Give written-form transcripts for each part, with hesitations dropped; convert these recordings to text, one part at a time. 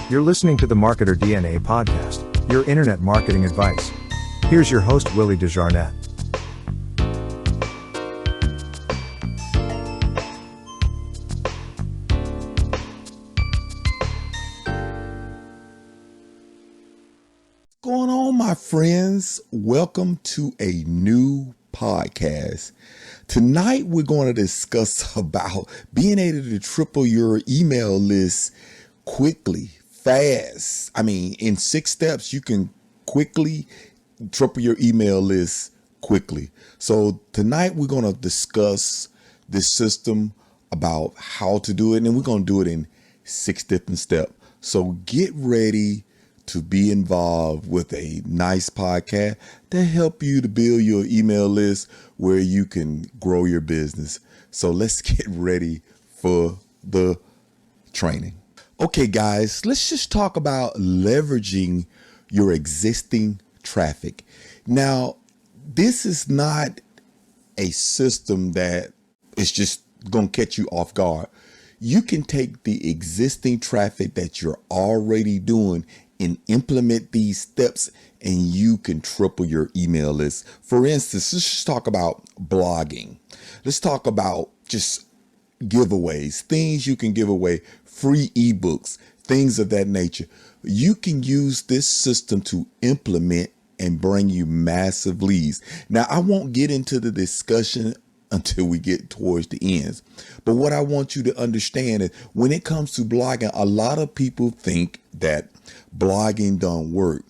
You're listening to the Marketer DNA podcast, your internet marketing advice. Here's your host, Willie Desjarnette. What's going on, my friends? Welcome to a new podcast. Tonight, we're going to discuss about being able to triple your email list quickly, fast. In 6 steps, you can quickly triple your email list quickly. So tonight, we're going to discuss this system about how to do it, and we're going to do it in 6 different steps. So get ready to be involved with a nice podcast to help you to build your email list where you can grow your business. So let's get ready for the training. Okay, guys, let's just talk about leveraging your existing traffic. Now, this is not a system that is just going to catch you off guard. You can take the existing traffic that you're already doing and implement these steps, and you can triple your email list. For instance, let's just talk about blogging. Let's talk about just giveaways, things you can give away, free ebooks, things of that nature. You can use this system to implement and bring you massive leads. Now, I won't get into the discussion until we get towards the ends. But what I want you to understand is when it comes to blogging, a lot of people think that blogging don't work.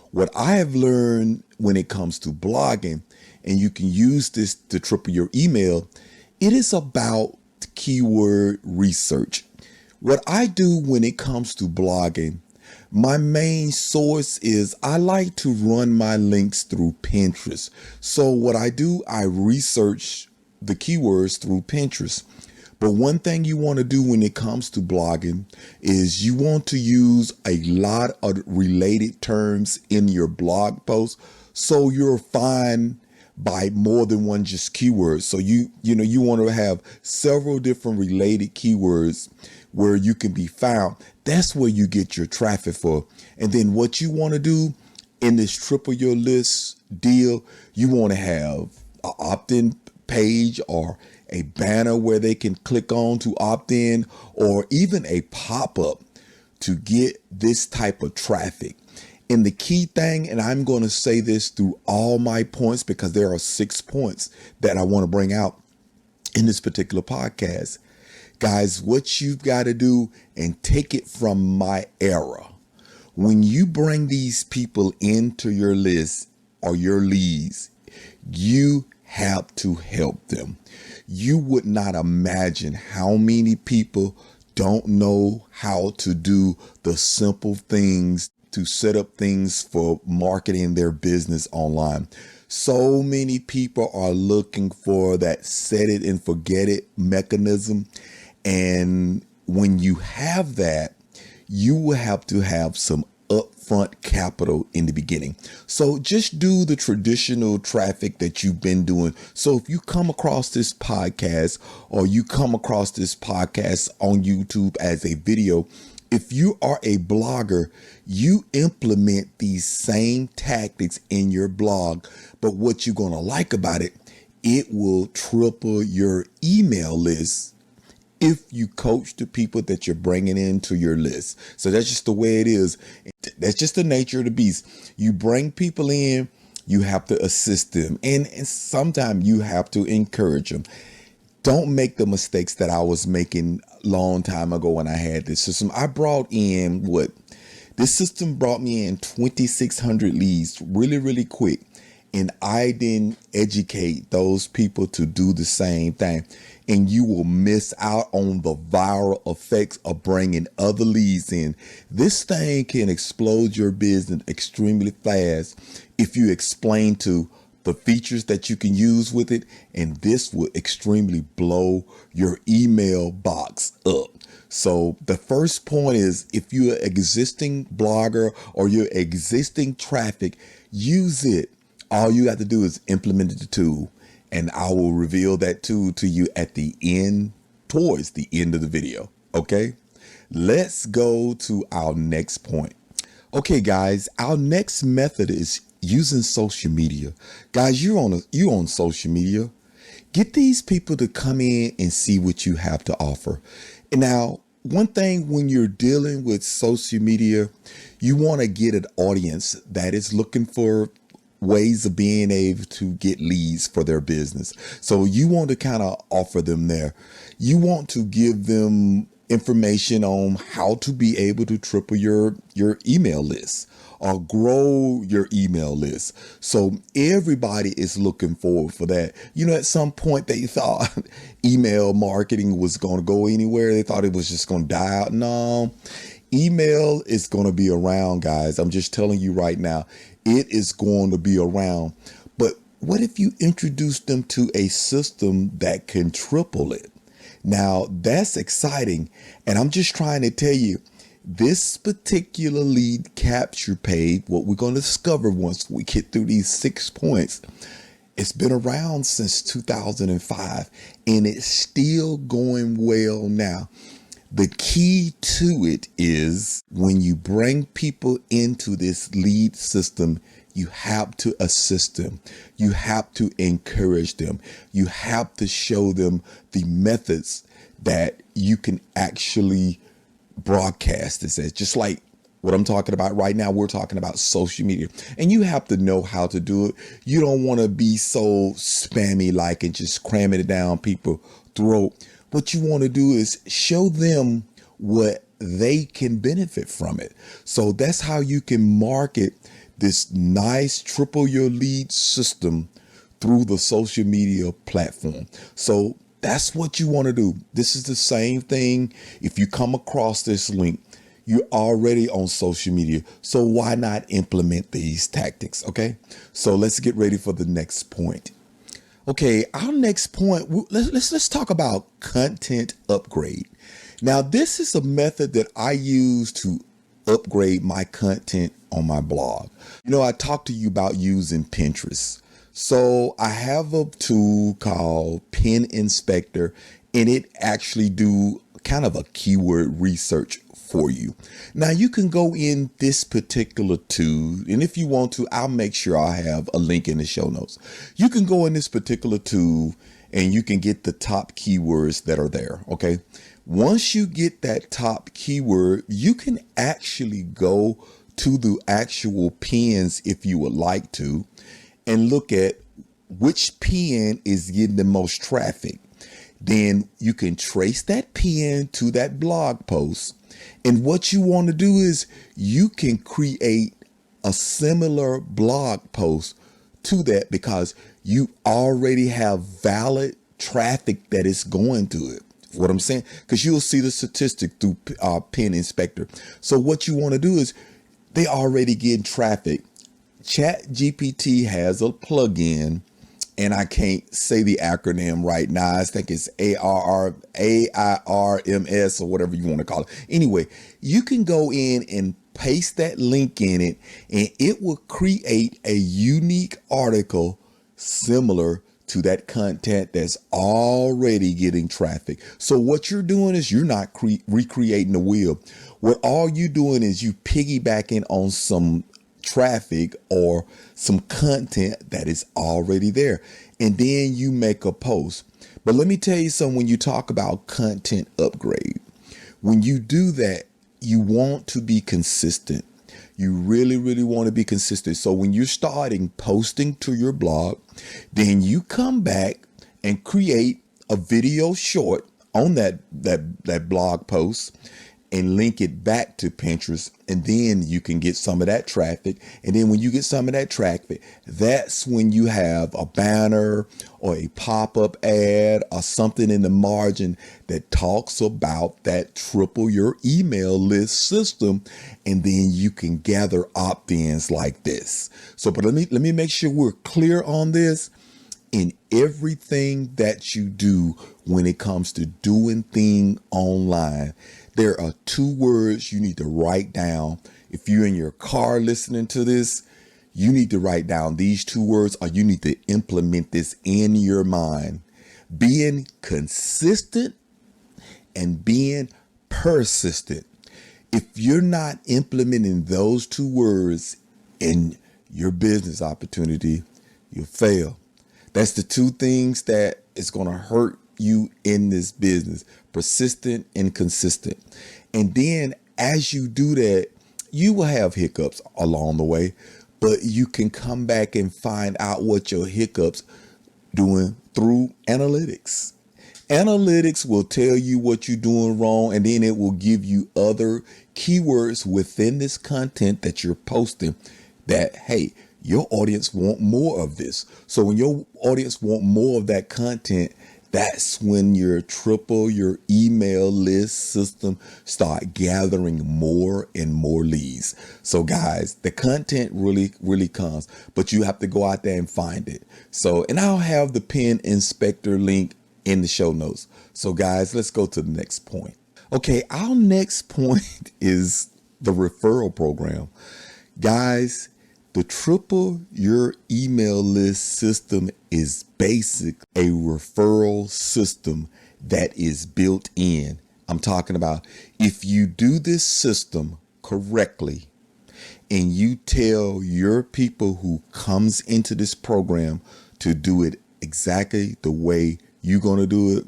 What I have learned when it comes to blogging, and you can use this to triple your email, it is about keyword research. What I do when it comes to blogging, my main source is I like to run my links through Pinterest. So what I do, I research the keywords through Pinterest. But one thing you want to do when it comes to blogging is you want to use a lot of related terms in your blog post, so you're fine by more than one just keyword. So you want to have several different related keywords where you can be found. That's where you get your traffic for. And then what you want to do in this triple your list deal, you want to have an opt-in page or a banner where they can click on to opt in, or even a pop-up to get this type of traffic. And the key thing, and I'm going to say this through all my points because there are 6 points that I want to bring out in this particular podcast. Guys, what you've got to do, and take it from my era, when you bring these people into your list or your leads, you have to help them. You would not imagine how many people don't know how to do the simple things to set up things for marketing their business online. So many people are looking for that set it and forget it mechanism. And when you have that, you will have to have some upfront capital in the beginning. So just do the traditional traffic that you've been doing. So if you come across this podcast, or you come across this podcast on YouTube as a video, if you are a blogger, you implement these same tactics in your blog. But what you're going to like about it, it will triple your email list if you coach the people that you're bringing into your list. So that's just the way it is. That's just the nature of the beast. You bring people in, you have to assist them. And sometimes you have to encourage them. Don't make the mistakes that I was making a long time ago when I had this system. I brought in this system brought me in 2,600 leads really, really quick. And I didn't educate those people to do the same thing. And you will miss out on the viral effects of bringing other leads in. This thing can explode your business extremely fast if you explain to the features that you can use with it. And this will extremely blow your email box up. So the first point is, if you're an existing blogger or your existing traffic, use it. All you have to do is implement the tool, and I will reveal that tool to you at the end, towards the end of the video. Okay. let's go to our next point. Okay, guys, our next method is using social media. Guys, you on social media. Get these people to come in and see what you have to offer. And now, one thing when you're dealing with social media, you want to get an audience that is looking for ways of being able to get leads for their business. So you want to kind of offer them there. You want to give them information on how to be able to triple your email list or grow your email list. So everybody is looking forward for that. You know, at some point they thought email marketing was going to go anywhere. They thought it was just going to die out. No, email is going to be around, guys. I'm just telling you right now, it is going to be around. But what if you introduce them to a system that can triple it? Now, that's exciting. And I'm just trying to tell you, this particular lead capture page, what we're going to discover once we get through these 6 points, it's been around since 2005 and it's still going well now. The key to it is when you bring people into this lead system, you have to assist them. You have to encourage them. You have to show them the methods that you can actually broadcast this as. Just like what I'm talking about right now, we're talking about social media. And you have to know how to do it. You don't want to be so spammy like and just cramming it down people's throat. What you want to do is show them what they can benefit from it. So that's how you can market this nice triple your lead system through the social media platform. So that's what you want to do. This is the same thing. If you come across this link, you're already on social media. So why not implement these tactics? Okay. So let's get ready for the next point. Okay, our next point, let's talk about content upgrade. Now, this is a method that I use to upgrade my content on my blog. You know, I talked to you about using Pinterest. So I have a tool called Pin Inspector, and it actually do kind of a keyword research for you. Now you can go in this particular tool, and if you want to, I'll make sure I have a link in the show notes. You can go in this particular tool and you can get the top keywords that are there. Okay. Once you get that top keyword, you can actually go to the actual pins if you would like to and look at which pin is getting the most traffic. Then you can trace that pin to that blog post. And what you want to do is you can create a similar blog post to that because you already have valid traffic that is going to it. What I'm saying, because you'll see the statistic through Pin Inspector. So what you want to do is they already getting traffic. ChatGPT has a plugin, and I can't say the acronym right now. I think it's AIRMS or whatever you want to call it. Anyway, you can go in and paste that link in it, and it will create a unique article similar to that content that's already getting traffic. So what you're doing is you're not recreating the wheel. What all you doing is you piggybacking on some traffic or some content that is already there, and then you make a post. But let me tell you something, when you talk about content upgrade, when you do that, you want to be consistent. You really, really want to be consistent. So when you're starting posting to your blog, then you come back and create a video short on that blog post and link it back to Pinterest. And then you can get some of that traffic. And then when you get some of that traffic, that's when you have a banner or a pop-up ad or something in the margin that talks about that triple your email list system. And then you can gather opt-ins like this. So, but let me make sure we're clear on this. In everything that you do when it comes to doing things online, there are 2 words you need to write down. If you're in your car listening to this, you need to write down these 2 words, or you need to implement this in your mind. Being consistent and being persistent. If you're not implementing those two words in your business opportunity, you'll fail. That's the two things that is going to hurt you in this business: persistent and consistent. And then as you do that, you will have hiccups along the way, but you can come back and find out what your hiccups doing through analytics. Analytics will tell you what you're doing wrong, and then it will give you other keywords within this content that you're posting that, hey, your audience want more of this. So when your audience want more of that content, that's when your email list system start gathering more and more leads. So guys, the content really comes, but you have to go out there and find it. So, and I'll have the pin inspector link in the show notes. So guys, let's go to the next point. Okay, our next point is the referral program. Guys, the Triple Your Email List system is basic a referral system that is built in. I'm talking about if you do this system correctly and you tell your people who comes into this program to do it exactly the way you're going to do it,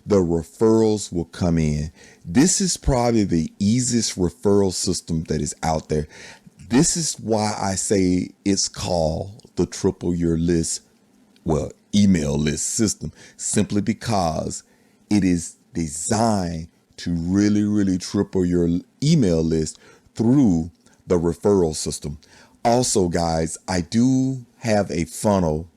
the referrals will come in. This is probably the easiest referral system that is out there. This is why I say it's called the Triple Your List, email list system, simply because it is designed to really triple your email list through the referral system. Also, guys, I do have a funnel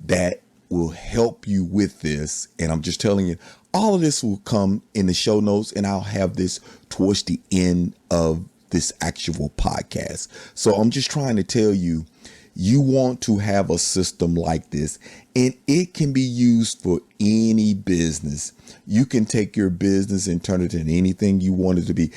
that will help you with this. And I'm just telling you, all of this will come in the show notes, and I'll have this towards the end of this actual podcast. So I'm just trying to tell you, you want to have a system like this, and it can be used for any business. You can take your business and turn it into anything you want it to be.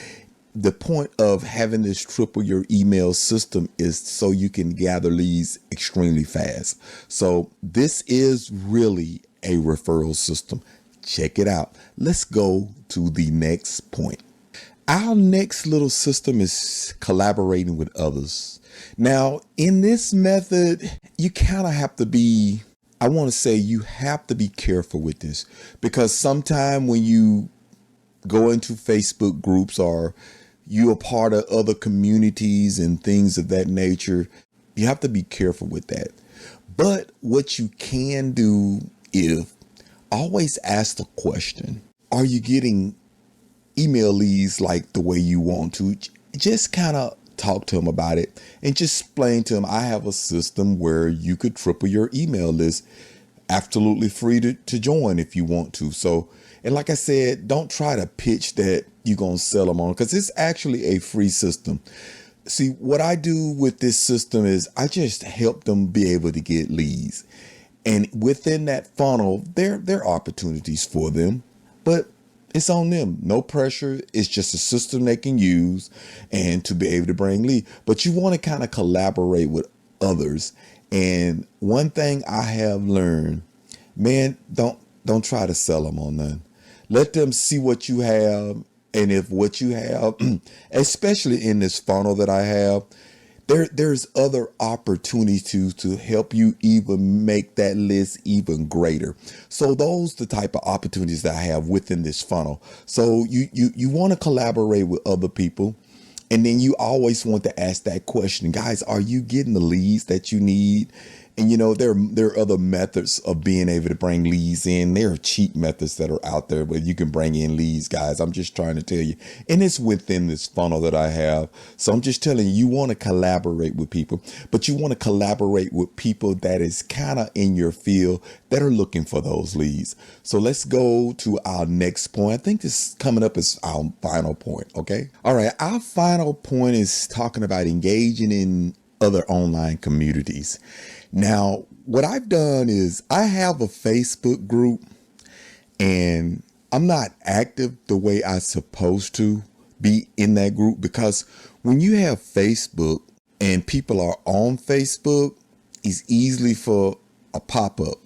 The point of having this triple your email system is so you can gather leads extremely fast. So this is really a referral system. Check it out. Let's go to the next point. Our next little system is collaborating with others. Now, in this method, you kind of have to be, I want to say you have to be careful with this, because sometime when you go into Facebook groups or you are part of other communities and things of that nature, you have to be careful with that. But what you can do is always ask the question, are you getting email leads like the way you want to? Just kind of talk to them about it and just explain to them, I have a system where you could triple your email list, absolutely free to join if you want to. So, and like I said, don't try to pitch that you're going to sell them on, because it's actually a free system. See, what I do with this system is I just help them be able to get leads. And within that funnel, there are opportunities for them, but it's on them. No pressure. It's just a system they can use and to be able to bring lead. But you want to kind of collaborate with others. And one thing I have learned, man, don't try to sell them on none. Let them see what you have. And if what you have, especially in this funnel that I have, there's other opportunities to help you even make that list even greater. So those the type of opportunities that I have within this funnel. So you want to collaborate with other people. And then you always want to ask that question, guys, are you getting the leads that you need? And, you know, there are other methods of being able to bring leads in. There are cheap methods that are out there where you can bring in leads, guys. I'm just trying to tell you. And it's within this funnel that I have. So I'm just telling you, you want to collaborate with people, but you want to collaborate with people that is kind of in your field that are looking for those leads. So let's go to our next point. I think this coming up is our final point. Okay. All right. Our final point is talking about engaging in other online communities. Now, what I've done is I have a Facebook group, and I'm not active the way I'm supposed to be in that group, because when you have Facebook and people are on Facebook, it's easily for a pop-up,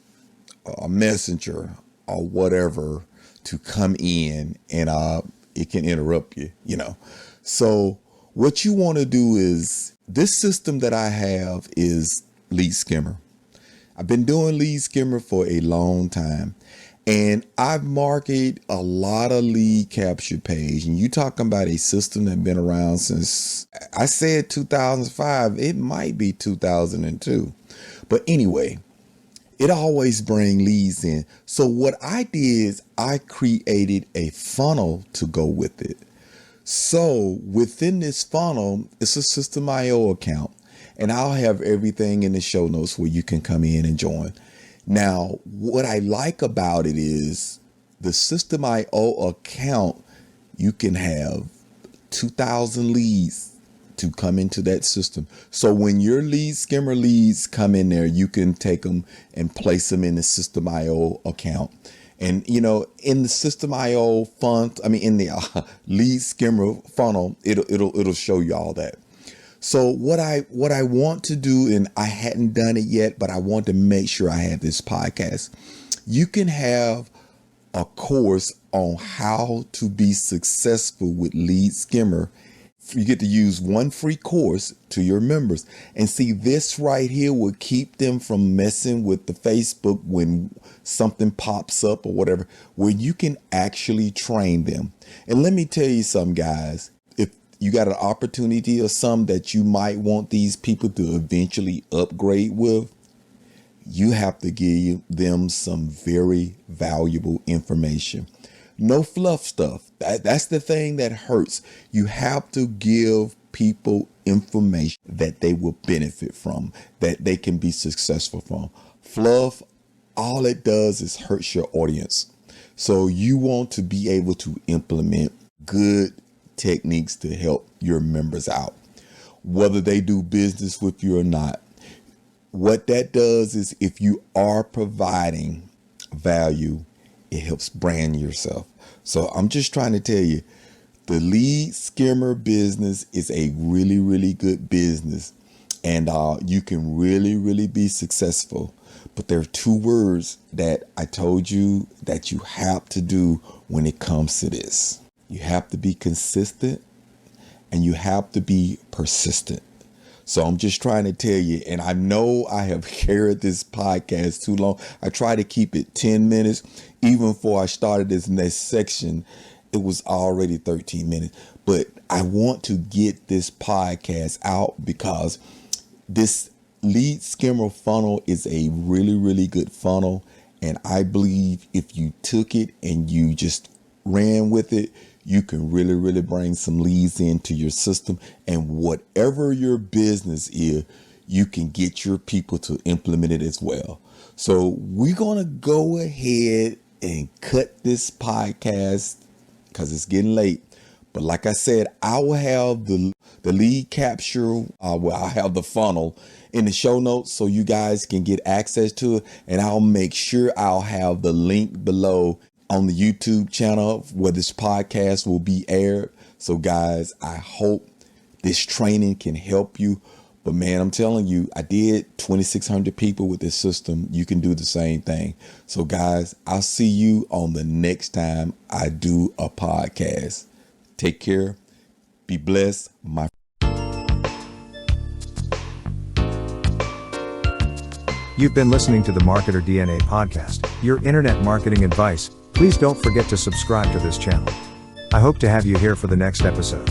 a messenger or whatever to come in and it can interrupt you, you know. So what you want to do is, this system that I have is Lead Skimmer. I've been doing Lead Skimmer for a long time, and I've marketed a lot of lead capture page. And you talking about a system that's been around since, I said 2005, it might be 2002. But anyway, it always bring leads in. So what I did is I created a funnel to go with it. So within this funnel, it's a System.io account, and I'll have everything in the show notes where you can come in and join. Now, what I like about it is the System.io account, you can have 2,000 leads to come into that system. So when your Lead Skimmer leads come in there, you can take them and place them in the System.io account. And, you know, in the System.io in the Lead Skimmer funnel, it'll show you all that. So what I want to do, and I hadn't done it yet, but I want to make sure I have this podcast. You can have a course on how to be successful with Lead Skimmer. You get to use one free course to your members. And see, this right here will keep them from messing with the Facebook when something pops up or whatever, where you can actually train them. And let me tell you something, guys. If you got an opportunity or some that you might want these people to eventually upgrade with, you have to give them some very valuable information. No fluff stuff. That's the thing that hurts. You have to give people information that they will benefit from, that they can be successful from. Fluff, all it does is hurts your audience. So you want to be able to implement good techniques to help your members out, whether they do business with you or not. What that does is, if you are providing value, it helps brand yourself. So I'm just trying to tell you, the Lead Skimmer business is a really, really good business, and you can really, really be successful. But there are two words that I told you that you have to do when it comes to this. You have to be consistent, and you have to be persistent. So I'm just trying to tell you, and I know I have carried this podcast too long. I try to keep it 10 minutes. Even before I started this next section, it was already 13 minutes. But I want to get this podcast out because this Lead Skimmer funnel is a really, really good funnel. And I believe if you took it and you just ran with it, you can really, really bring some leads into your system. And whatever your business is, you can get your people to implement it as well. So we're going to go ahead and cut this podcast because it's getting late. But like I said, I will have the lead capture, I'll have the funnel in the show notes so you guys can get access to it. And I'll make sure I'll have the link below on the YouTube channel where this podcast will be aired. So guys, I hope this training can help you. But man, I'm telling you, I did 2,600 people with this system. You can do the same thing. So guys, I'll see you on the next time I do a podcast. Take care. Be blessed. You've been listening to the Marketer DNA podcast, your internet marketing advice. Please don't forget to subscribe to this channel. I hope to have you here for the next episode.